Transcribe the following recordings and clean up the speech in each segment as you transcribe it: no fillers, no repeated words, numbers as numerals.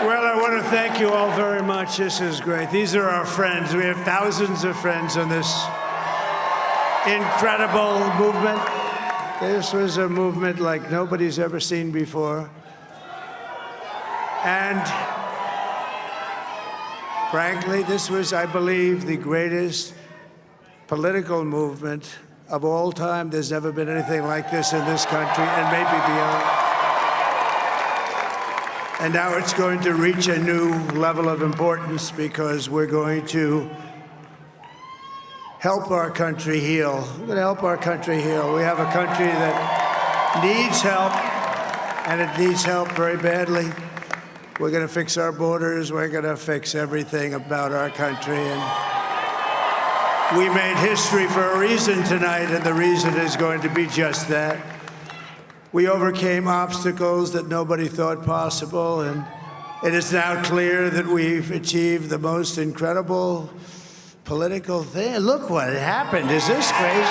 Well, I want to thank you all very much. This is great. These are our friends. We have thousands of friends on this incredible movement. This was a movement like nobody's ever seen before. And frankly, this was, I believe, the greatest political movement of all time. There's never been anything like this in this country, and maybe beyond. And now it's going to reach a new level of importance because we're going to help our country heal. We're going to help our country heal. We have a country that needs help, and it needs help very badly. We're going to fix our borders. We're going to fix everything about our country. And we made history for a reason tonight, and the reason is going to be just that. We overcame obstacles that nobody thought possible, and it is now clear that we've achieved the most incredible political thing. Look what happened. Is this crazy?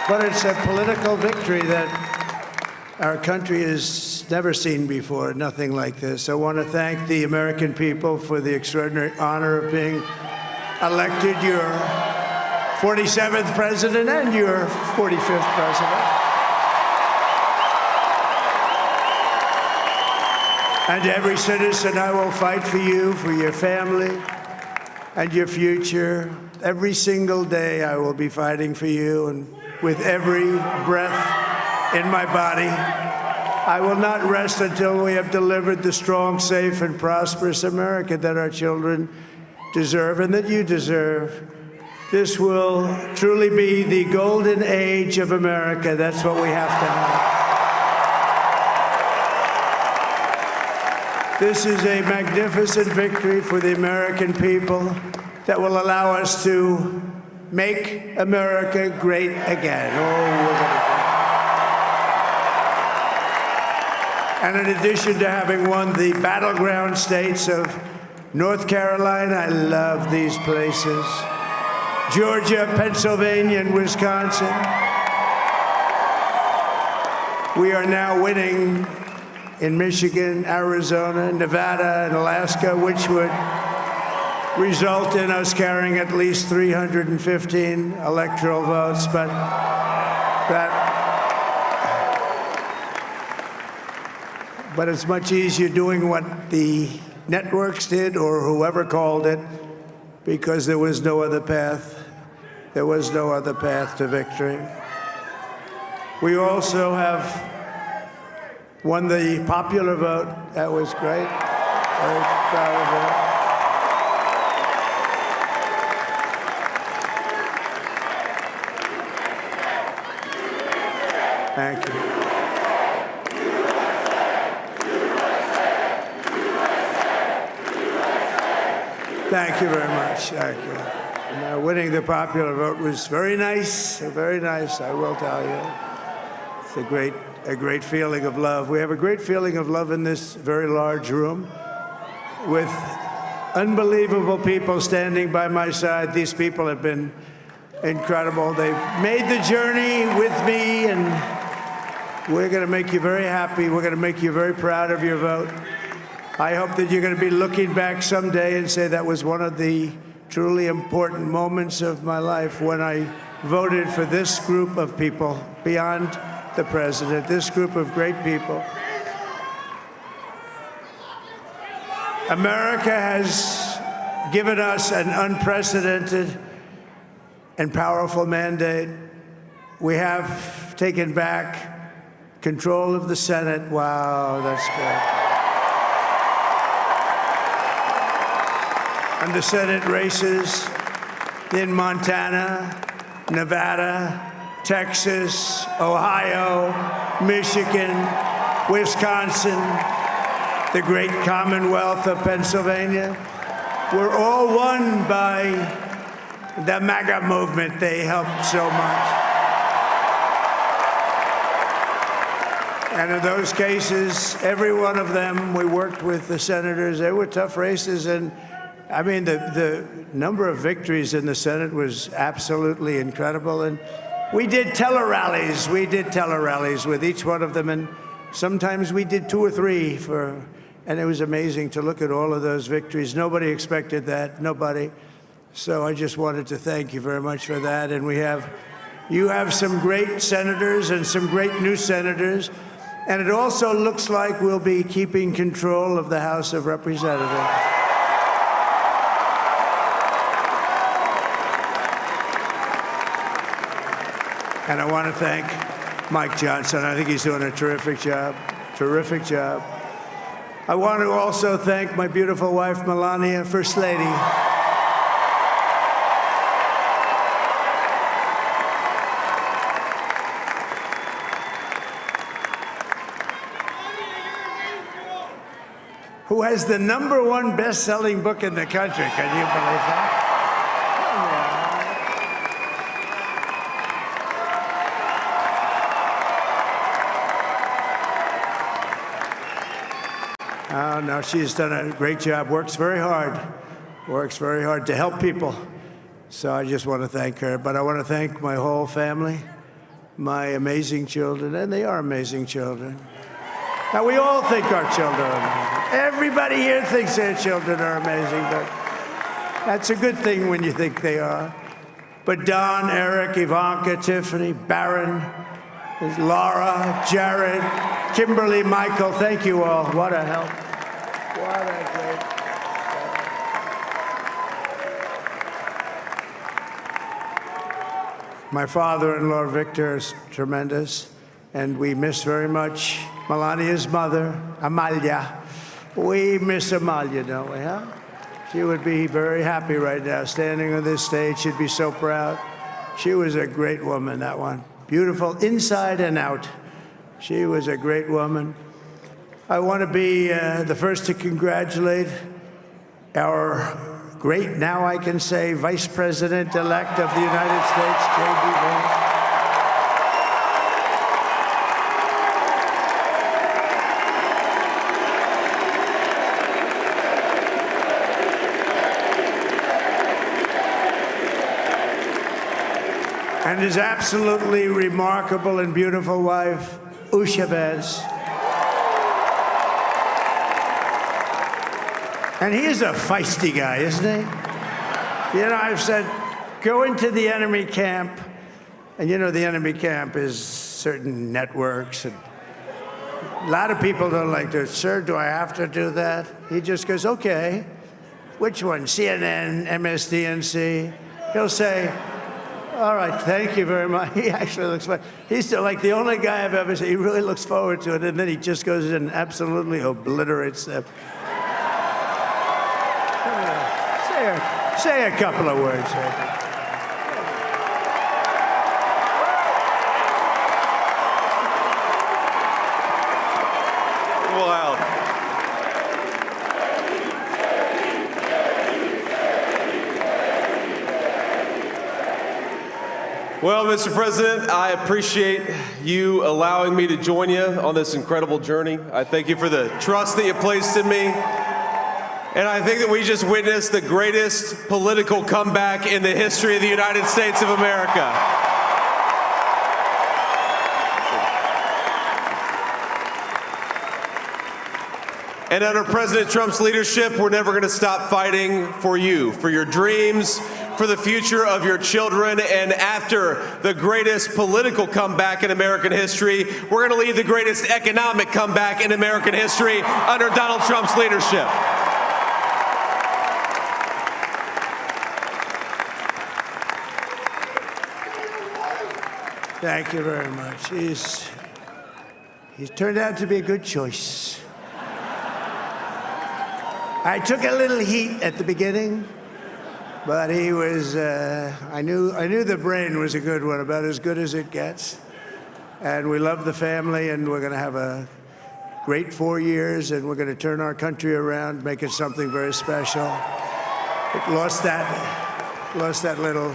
But it's a political victory that our country has never seen before, nothing like this. I want to thank the American people for the extraordinary honor of being elected your 47th president and your 45th president. And every citizen, I will fight for you, for your family, and your future. Every single day, I will be fighting for you, and with every breath in my body, I will not rest until we have delivered the strong, safe, and prosperous America that our children deserve and that you deserve. This will truly be the golden age of America. That's what we have to have. This is a magnificent victory for the American people that will allow us to make America great again. And in addition to having won the battleground states of North Carolina, I love these places, Georgia, Pennsylvania, and Wisconsin, we are now winning in Michigan, Arizona, Nevada, and Alaska, which would result in us carrying at least 315 electoral votes. But it's much easier doing what the networks did or whoever called it, because there was no other path. There was no other path to victory. We also have won the popular vote. That was great. Very proud of that. Thank you. Thank you very much. Thank you. And, winning the popular vote was very nice, I will tell you. It's a great feeling of love. We have a great feeling of love in this very large room with unbelievable people standing by my side. These people have been incredible. They've made the journey with me, and we're going to make you very happy. We're going to make you very proud of your vote. I hope that you're going to be looking back someday and say that was one of the truly important moments of my life when I voted for this group of people beyond the president, this group of great people. America has given us an unprecedented and powerful mandate. We have taken back control of the Senate. Wow, that's good. And the Senate races in Montana, Nevada, Texas, Ohio, Michigan, Wisconsin, the great Commonwealth of Pennsylvania, were all won by the MAGA movement. They helped so much. And in those cases, every one of them, we worked with the senators. They were tough races, and I mean, the number of victories in the Senate was absolutely incredible. And We did tele-rallies. We did tele-rallies with each one of them, and sometimes we did 2 or 3 and it was amazing to look at all of those victories. Nobody expected that, nobody. So I just wanted to thank you very much for that. And you have some great senators and some great new senators. And it also looks like we'll be keeping control of the House of Representatives. And I want to thank Mike Johnson. I think he's doing a terrific job, terrific job. I want to also thank my beautiful wife, Melania, First Lady. Who has the #1 best-selling book in the country. Can you believe that? Oh, no, she's done a great job, works very hard to help people. So I just want to thank her. But I want to thank my whole family, my amazing children, and they are amazing children. Now, we all think our children are amazing. Everybody here thinks their children are amazing, but that's a good thing when you think they are. But Don, Eric, Ivanka, Tiffany, Barron, Laura, Jared, Kimberly, Michael, thank you all. What a help. What a great help. My father-in-law, Victor, is tremendous, and we miss very much Melania's mother, Amalia. We miss Amalia, don't we, huh? She would be very happy right now, standing on this stage. She'd be so proud. She was a great woman, that one. Beautiful inside and out. She was a great woman. I want to be the first to congratulate our great, now I can say, Vice President-elect of the United States, J.D. Vance. And his absolutely remarkable and beautiful wife, Usha Vance. And he is a feisty guy, isn't he? You know, I've said, go into the enemy camp. And you know, the enemy camp is certain networks. And a lot of people don't like to, sir, do I have to do that? He just goes, okay. Which one? CNN, MSDNC? He'll say, all right, thank you very much. He actually looks fun. He's still like the only guy I've ever seen. He really looks forward to it, and then he just goes in and absolutely obliterates them. Say a couple of words. Wow. Well, Mr. President, I appreciate you allowing me to join you on this incredible journey. I thank you for the trust that you placed in me. And I think that we just witnessed the greatest political comeback in the history of the United States of America. And under President Trump's leadership, we're never going to stop fighting for you, for your dreams, for the future of your children. And after the greatest political comeback in American history, we're going to lead the greatest economic comeback in American history under Donald Trump's leadership. Thank you very much. He's turned out to be a good choice. I took a little heat at the beginning, but he was, I knew the brain was a good one, about as good as it gets. And we love the family, and we're going to have a great 4 years, and we're going to turn our country around, make it something very special. It lost that little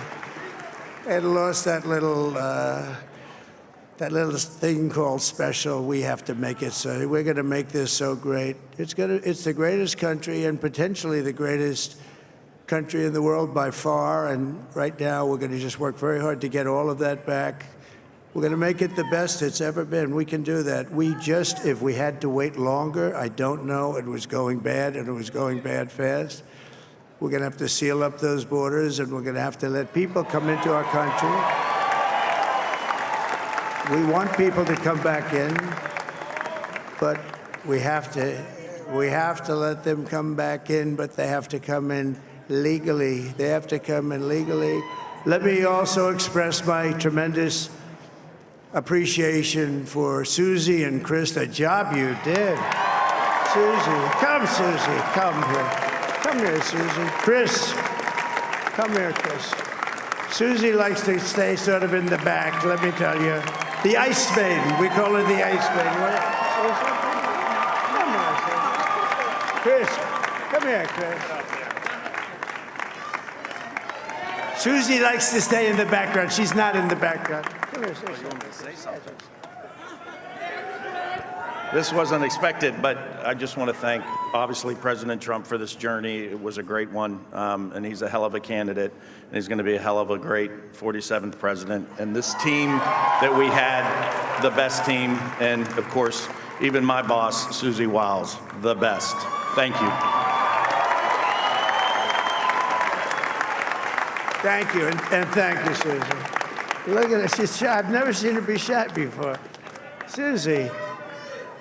thing called special. We have to make it so. We're going to make this so great. It's the greatest country and potentially the greatest country in the world by far, and right now we're going to just work very hard to get all of that back. We're going to make it the best it's ever been. We can do that. If we had to wait longer, I don't know. It was going bad, and it was going bad fast. We're going to have to seal up those borders, and we're going to have to let people come into our country. We want people to come back in, but we have to let them come back in, but they have to come in legally. They have to come in legally. Let me also express my tremendous appreciation for Susie and Chris, the job you did. Susie, come here. Come here, Susie. Chris, come here, Chris. Susie likes to stay sort of in the back, let me tell you. The Ice Maiden, we call her the Ice Maiden. Come here, Chris, come here, Chris. Susie likes to stay in the background. She's not in the background. Come here, say something. This was unexpected, but I just want to thank, obviously, President Trump for this journey. It was a great one, and he's a hell of a candidate, and he's going to be a hell of a great 47th president. And this team that we had, the best team, and, of course, even my boss, Susie Wiles, the best. Thank you. Thank you, and thank you, Susie. Look at her, she's shot. I've never seen her be shot before. Susie.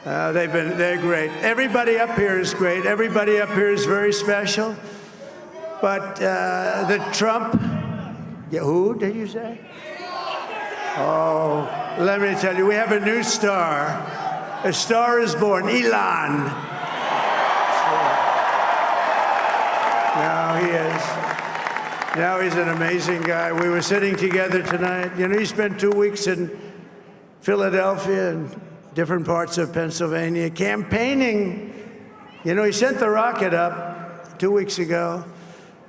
They're great. Everybody up here is great. Everybody up here is very special. But the Trump, who did you say? Oh, let me tell you, we have a new star. A star is born, Elon. Now he is. Now he's an amazing guy. We were sitting together tonight. You know, he spent 2 weeks in Philadelphia and different parts of Pennsylvania, campaigning. You know, he sent the rocket up 2 weeks ago,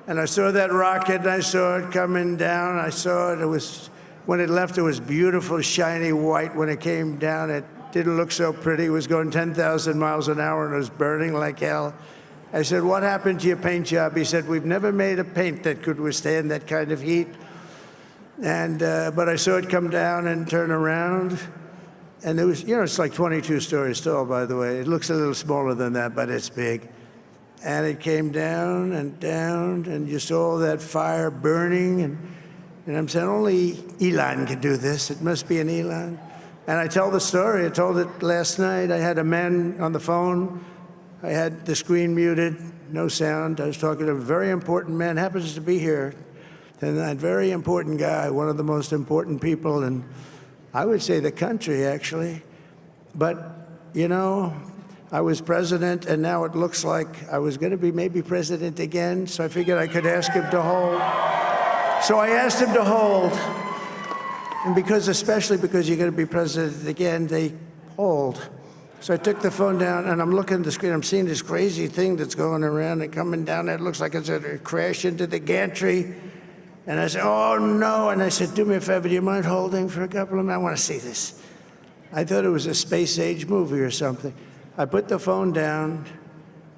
and I saw that rocket, and I saw it coming down. I saw it. When it left, it was beautiful, shiny white. When it came down, it didn't look so pretty. It was going 10,000 miles an hour, and it was burning like hell. I said, what happened to your paint job? He said, we've never made a paint that could withstand that kind of heat. And but I saw it come down and turn around. And it was, you know, it's like 22 stories tall, by the way. It looks a little smaller than that, but it's big. And it came down, and you saw that fire burning. And I'm saying, only Elon can do this. It must be an Elon. And I tell the story. I told it last night. I had a man on the phone. I had the screen muted, no sound. I was talking to a very important man, happens to be here. And that very important guy, one of the most important people in, I would say, the country, actually. But, you know, I was president, and now it looks like I was going to be maybe president again, so I figured I could ask him to hold. So I asked him to hold. And especially because you're going to be president again, they hold. So I took the phone down, and I'm looking at the screen. I'm seeing this crazy thing that's going around and coming down. It looks like it's going to crash into the gantry. And I said, oh, no. And I said, do me a favor, do you mind holding for a couple of minutes? I want to see this. I thought it was a space-age movie or something. I put the phone down.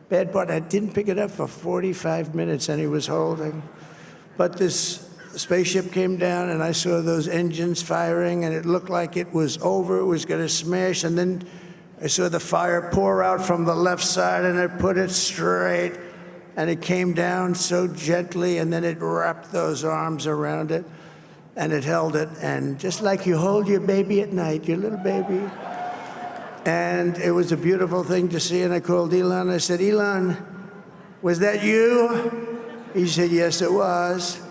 Bad part, I didn't pick it up for 45 minutes, and he was holding. But this spaceship came down, and I saw those engines firing, and it looked like it was over. It was going to smash. And then I saw the fire pour out from the left side, and it put it straight. And it came down so gently, and then it wrapped those arms around it, and it held it. And just like you hold your baby at night, your little baby. And it was a beautiful thing to see. And I called Elon. I said, Elon, was that you? He said, yes, it was.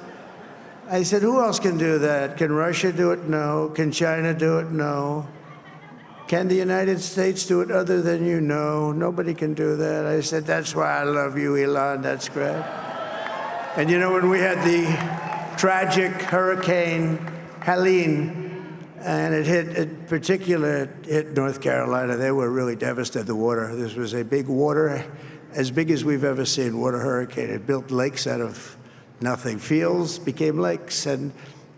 I said, who else can do that? Can Russia do it? No. Can China do it? No. Can the United States do it other than you? No, nobody can do that. I said, that's why I love you, Elon. That's great. And you know, when we had the tragic Hurricane Helene, and it hit North Carolina, they were really devastated, the water. This was a big water, as big as we've ever seen, water hurricane. It built lakes out of nothing. Fields became lakes, and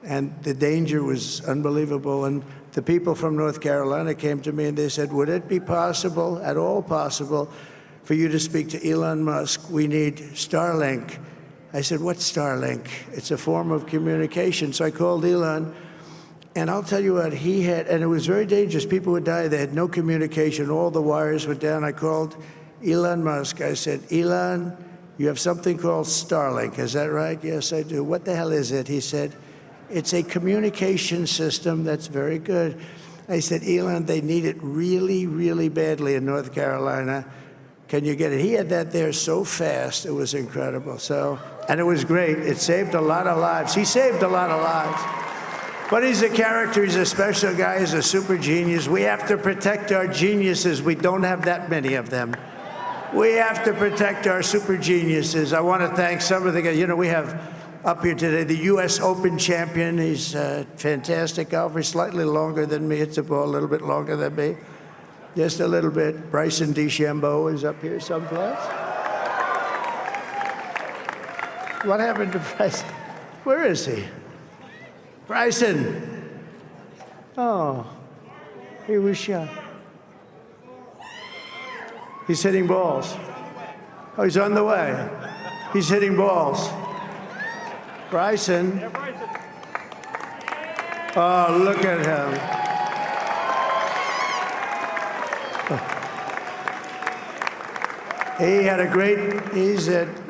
the danger was unbelievable. And the people from North Carolina came to me and they said, would it be possible, at all possible, for you to speak to Elon Musk? We need Starlink I said, what's Starlink? It's a form of communication. So I called Elon, and I'll tell you what, he had, and it was very dangerous. People would die. They had no communication. All the wires went down. I called Elon Musk. I said, Elon, you have something called Starlink. Is that right? Yes, I do. What the hell is it? He said, it's a communication system that's very good. I said, Elon, they need it really, really badly in North Carolina. Can you get it? He had that there so fast. It was incredible. So, and it was great. It saved a lot of lives. He saved a lot of lives. But he's a character. He's a special guy. He's a super genius. We have to protect our geniuses. We don't have that many of them. We have to protect our super geniuses. I want to thank some of the guys. You know, we have up here today the U.S. Open champion. He's a fantastic golfer. He's slightly longer than me. Hits the ball a little bit longer than me. Just a little bit. Bryson DeChambeau is up here someplace. What happened to Bryson? Where is he? Bryson. Oh, he was shot. He's hitting balls. Oh, he's on the way. He's hitting balls. Bryson. Oh, look at him. He's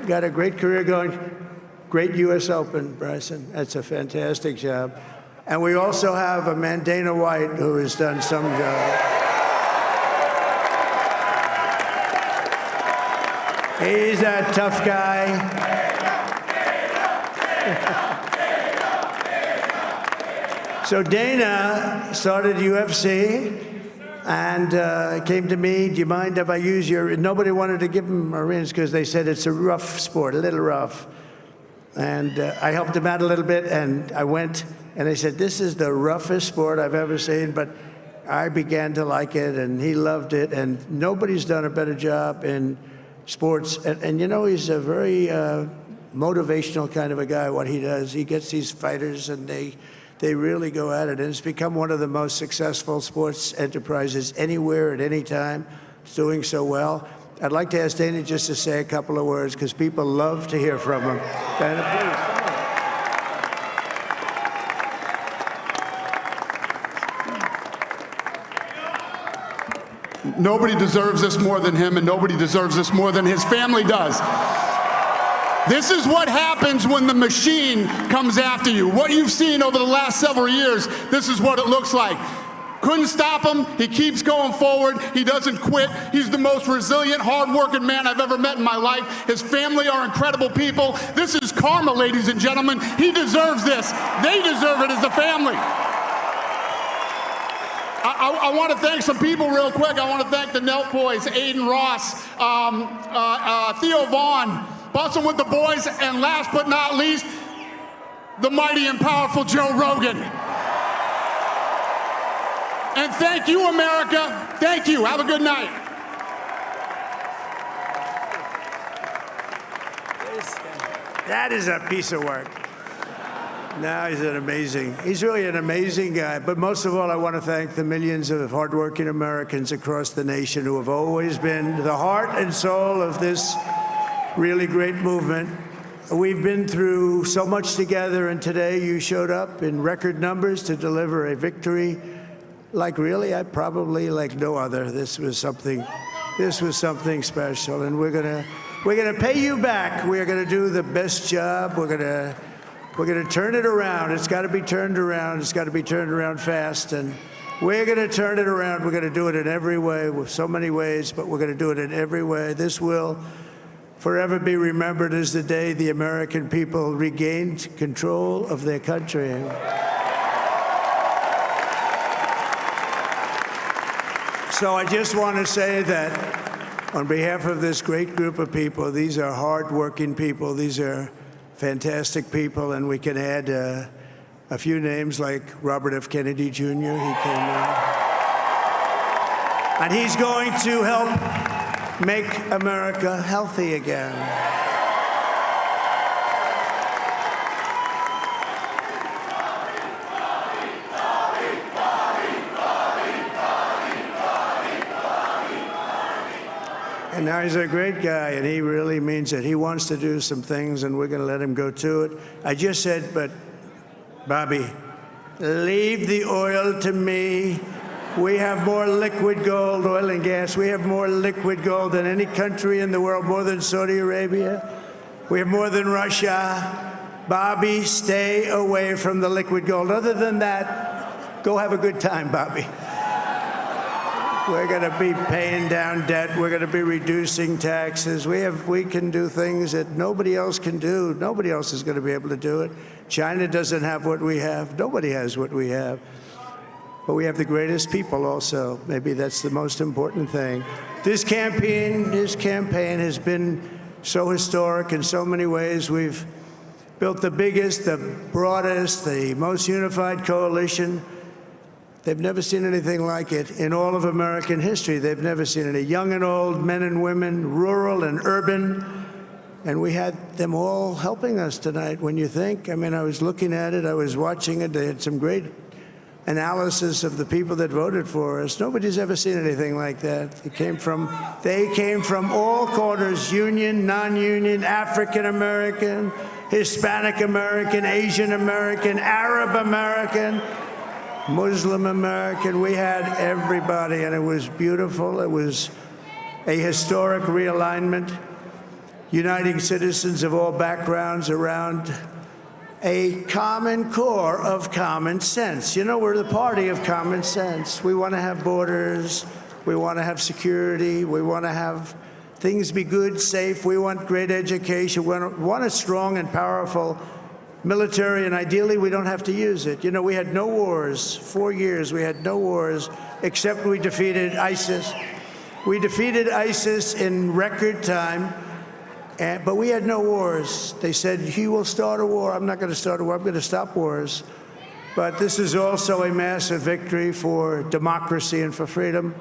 got a great career going. Great U.S. Open, Bryson. That's a fantastic job. And we also have a man, Dana White, who has done some job. He's a tough guy. So Dana started UFC and came to me, do you mind if I use your, nobody wanted to give him a rinse because they said it's a rough sport, a little rough. And I helped him out a little bit, and I went, and they said, this is the roughest sport I've ever seen, but I began to like it, and he loved it, and nobody's done a better job in sports. And you know, he's a very motivational kind of a guy, what he does. He gets these fighters, and they really go at it, and it's become one of the most successful sports enterprises anywhere at any time. It's doing so well. I'd like to ask Dana just to say a couple of words, because people love to hear from him. Dana, please. Nobody deserves this more than him, and nobody deserves this more than his family does. This is what happens when the machine comes after you. What you've seen over the last several years, this is what it looks like. Couldn't stop him. He keeps going forward. He doesn't quit. He's the most resilient, hard-working man I've ever met in my life. His family are incredible people. This is karma, ladies and gentlemen. He deserves this. They deserve it as a family. I want to thank some people real quick. I want to thank the Nelk boys, Aiden Ross, Theo Vaughn, Bustin' with the boys, and last but not least, the mighty and powerful Joe Rogan. And thank you, America. Thank you. Have a good night. That is a piece of work. No, he's really an amazing guy. But most of all, I want to thank the millions of hardworking Americans across the nation who have always been the heart and soul of this really great movement. We've been through so much together, and today you showed up in record numbers to deliver a victory like probably like no other. This was something special, and we're gonna pay you back. We're gonna do the best job. We're gonna turn it around. It's got to be turned around. It's got to be turned around fast, and we're gonna turn it around. We're gonna do it in every way, with so many ways, but we're gonna do it in every way. This will forever be remembered as the day the American people regained control of their country. So I just want to say that on behalf of this great group of people, these are hard-working people. These are fantastic people, and we can add a few names like Robert F. Kennedy Jr. He came in. And he's going to help make America healthy again. And now he's a great guy, and he really means it. He wants to do some things, and we're going to let him go to it. I just said, but Bobby, leave the oil to me. We have more liquid gold, oil and gas. We have more liquid gold than any country in the world, more than Saudi Arabia. We have more than Russia. Bobby, stay away from the liquid gold. Other than that, go have a good time, Bobby. We're going to be paying down debt. We're going to be reducing taxes. We can do things that nobody else can do. Nobody else is going to be able to do it. China doesn't have what we have. Nobody has what we have. But we have the greatest people also. Maybe that's the most important thing. This campaign has been so historic in so many ways. We've built the biggest, the broadest, the most unified coalition. They've never seen anything like it in all of American history. They've never seen it. Young and old, men and women, rural and urban. And we had them all helping us tonight. When you think, I mean, I was looking at it, I was watching it. They had some great analysis of the people that voted for us. Nobody's ever seen anything like that. They came from all corners, union, non-union, African American, Hispanic American, Asian American, Arab American, Muslim American. We had everybody, and it was beautiful. It was a historic realignment, uniting citizens of all backgrounds around a common core of common sense. You know, we're the party of common sense. We want to have borders. We want to have security. We want to have things be good, safe. We want great education. We want a strong and powerful military, and ideally, we don't have to use it. You know, we had no wars. 4 years, we had no wars, except we defeated ISIS. We defeated ISIS in record time. But we had no wars. They said, he will start a war. I'm not going to start a war. I'm going to stop wars. But this is also a massive victory for democracy and for freedom.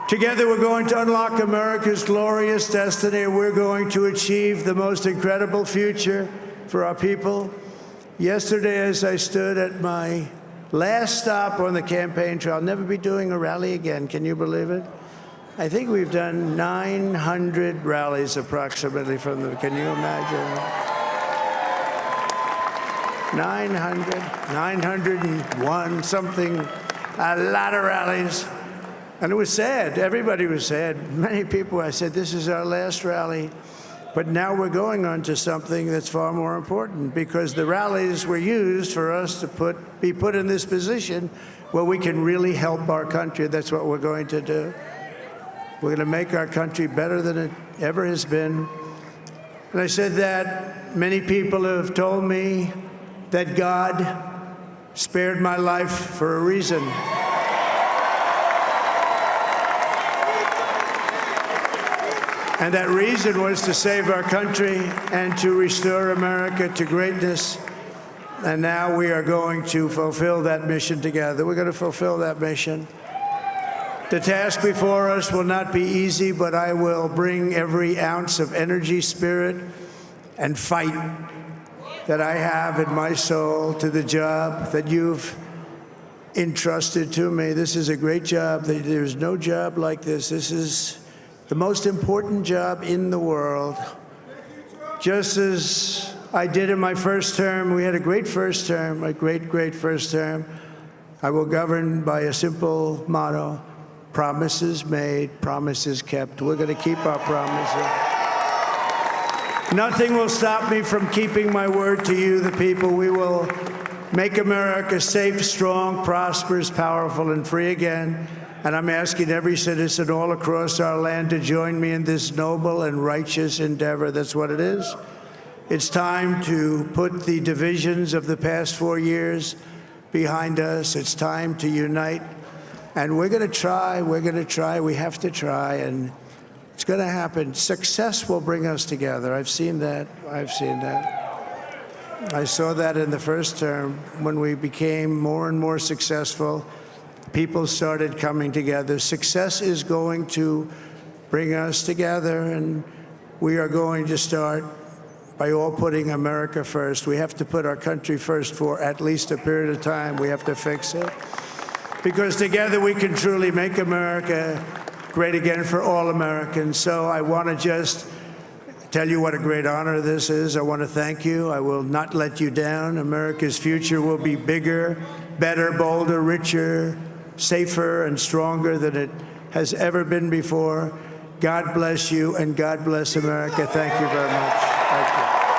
Together, we're going to unlock America's glorious destiny. We're going to achieve the most incredible future for our people. Yesterday, as I stood at my last stop on the campaign trail, I'll never be doing a rally again. Can you believe it? I think we've done 900 rallies approximately from them. Can you imagine? 901, something, a lot of rallies. And it was sad. Everybody was sad. Many people, I said, this is our last rally. But now we're going on to something that's far more important, because the rallies were used for us to be put in this position where we can really help our country. That's what we're going to do. We're going to make our country better than it ever has been. And I said that many people have told me that God spared my life for a reason. And that reason was to save our country and to restore America to greatness. And now we are going to fulfill that mission together. We're going to fulfill that mission. The task before us will not be easy, but I will bring every ounce of energy, spirit, and fight that I have in my soul to the job that you've entrusted to me. This is a great job. There's no job like this. This is the most important job in the world. Just as I did in my first term, we had a great first term, a great, great first term. I will govern by a simple motto: promises made, promises kept. We're going to keep our promises. Nothing will stop me from keeping my word to you, the people. We will make America safe, strong, prosperous, powerful, and free again. And I'm asking every citizen all across our land to join me in this noble and righteous endeavor. That's what it is. It's time to put the divisions of the past 4 years behind us. It's time to unite. And we're going to try, we have to try, and it's going to happen. Success will bring us together. I've seen that. I saw that in the first term. When we became more and more successful, people started coming together. Success is going to bring us together, and we are going to start by all putting America first. We have to put our country first for at least a period of time. We have to fix it. Because together we can truly make America great again for all Americans. So I want to just tell you what a great honor this is. I want to thank you. I will not let you down. America's future will be bigger, better, bolder, richer, safer, and stronger than it has ever been before. God bless you, and God bless America. Thank you very much. Thank you.